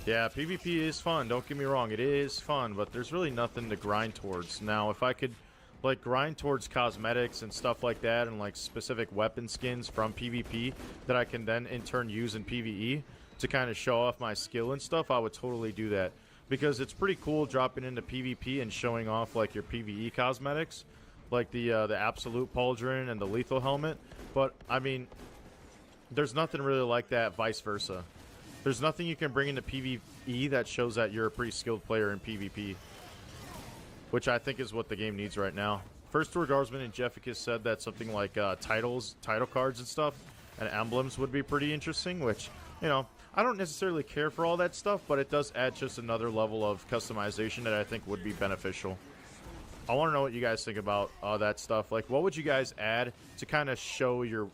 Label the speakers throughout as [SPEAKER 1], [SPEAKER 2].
[SPEAKER 1] Yeah, PvP is fun, don't get me wrong, it is fun, but there's really nothing to grind towards. Now, if I could, like, grind towards cosmetics and stuff like that, and, like, specific weapon skins from PvP that I can then, in turn, use in PvE to kind of show off my skill and stuff, I would totally do that. Because it's pretty cool dropping into PvP and showing off, like, your PvE cosmetics, like the Absolute Pauldron and the Lethal Helmet, but, I mean, there's nothing really like that vice versa. There's nothing you can bring into PvE that shows that you're a pretty skilled player in PvP. Which I think is what the game needs right now. First Tour Guardsman and Jefficus said that something like title cards and stuff, and emblems would be pretty interesting, which, you know, I don't necessarily care for all that stuff, but it does add just another level of customization that I think would be beneficial. I want to know what you guys think about that stuff. Like, what would you guys add to kind of show your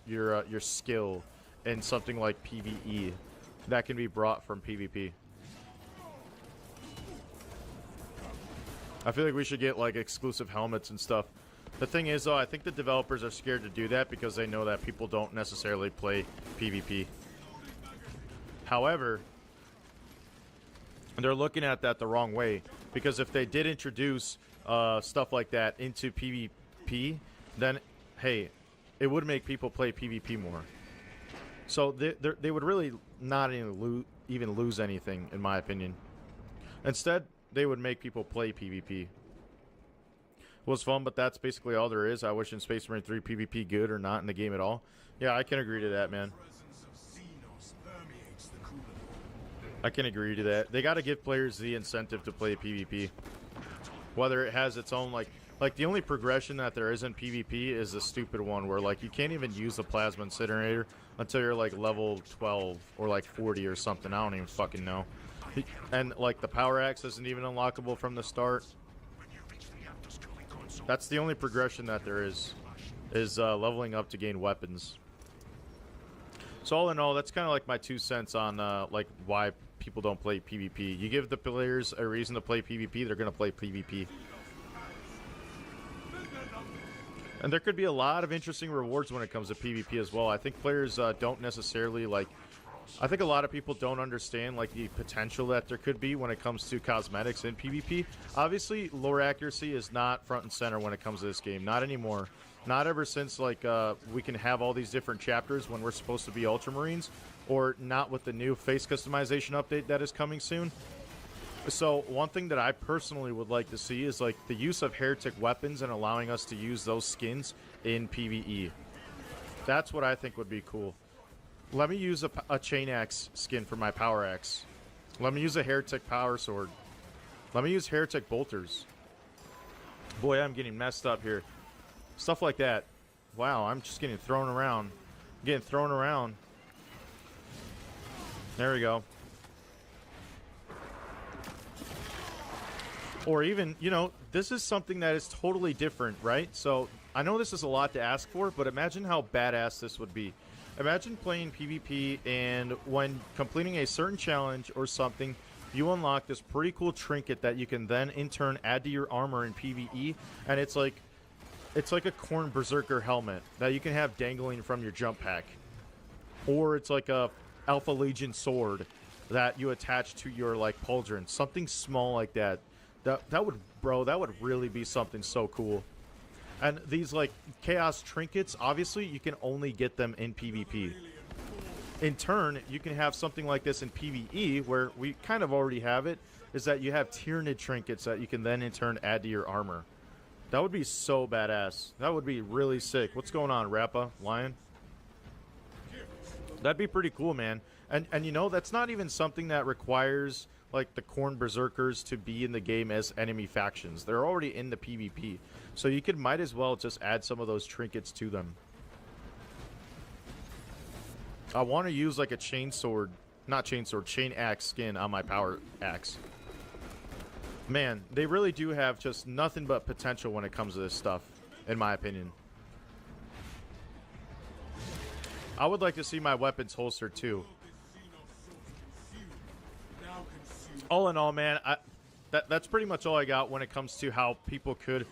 [SPEAKER 1] skill in something like PvE that can be brought from PvP? I feel like we should get, like, exclusive helmets and stuff. The thing is, though, I think the developers are scared to do that because they know that people don't necessarily play PvP. However, they're looking at that the wrong way, because if they did introduce stuff like that into PvP, then, hey, it would make people play PvP more. So they would really not even lose anything, in my opinion. Instead, they would make people play PvP. It was fun, but that's basically all there is. I wish in Space Marine 3 PvP good or not in the game at all. Yeah, I can agree to that, man. I can agree to that. They got to give players the incentive to play PvP. Whether it has its own, like the only progression that there is in PvP is the stupid one where, like, you can't even use the Plasma Incinerator until you're, like, level 12 or, like, 40 or something. I don't even fucking know. And, like, the Power Axe isn't even unlockable from the start. That's the only progression that there is leveling up to gain weapons. So all in all, that's kind of like my 2 cents on, like, why people don't play PvP. You give the players a reason to play PvP, they're going to play PvP. And there could be a lot of interesting rewards when it comes to PvP as well. I think players don't necessarily, like... I think a lot of people don't understand, like, the potential that there could be when it comes to cosmetics in PvP. Obviously, lore accuracy is not front and center when it comes to this game. Not anymore. Not ever since, like, we can have all these different chapters when we're supposed to be Ultramarines. Or not with the new face customization update that is coming soon. So, one thing that I personally would like to see is, like, the use of heretic weapons and allowing us to use those skins in PvE. That's what I think would be cool. Let me use a chain axe skin for my power axe. Let me use a heretic power sword. Let me use heretic bolters. Boy, I'm getting messed up here. Stuff like that. Wow, I'm just getting thrown around. Getting thrown around. There we go. Or even, you know, this is something that is totally different, right? So, I know this is a lot to ask for, but imagine how badass this would be. Imagine playing PvP, and when completing a certain challenge or something, you unlock this pretty cool trinket that you can then, in turn, add to your armor in PvE, and it's like a Corn Berserker helmet that you can have dangling from your jump pack. Or it's like a Alpha Legion sword that you attach to your, like, pauldron. Something small like that. That would, bro, that would really be something so cool. And these, like, Chaos Trinkets, obviously, you can only get them in PvP. In turn, you can have something like this in PvE, where we kind of already have it, is that you have Tyrannid Trinkets that you can then, in turn, add to your armor. That would be so badass. That would be really sick. What's going on, Rappa? Lian? That'd be pretty cool, man. And you know, that's not even something that requires, like, the Corn Berserkers to be in the game as enemy factions. They're already in the PvP. So you might as well just add some of those trinkets to them. I want to use, like, a chain axe skin on my power axe. Man, they really do have just nothing but potential when it comes to this stuff, in my opinion. I would like to see my weapons holstered too. All in all, man, that's pretty much all I got when it comes to how people could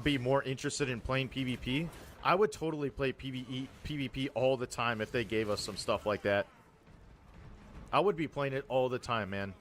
[SPEAKER 1] be more interested in playing PvP. I would totally play PvP all the time if they gave us some stuff like that. I would be playing it all the time, man.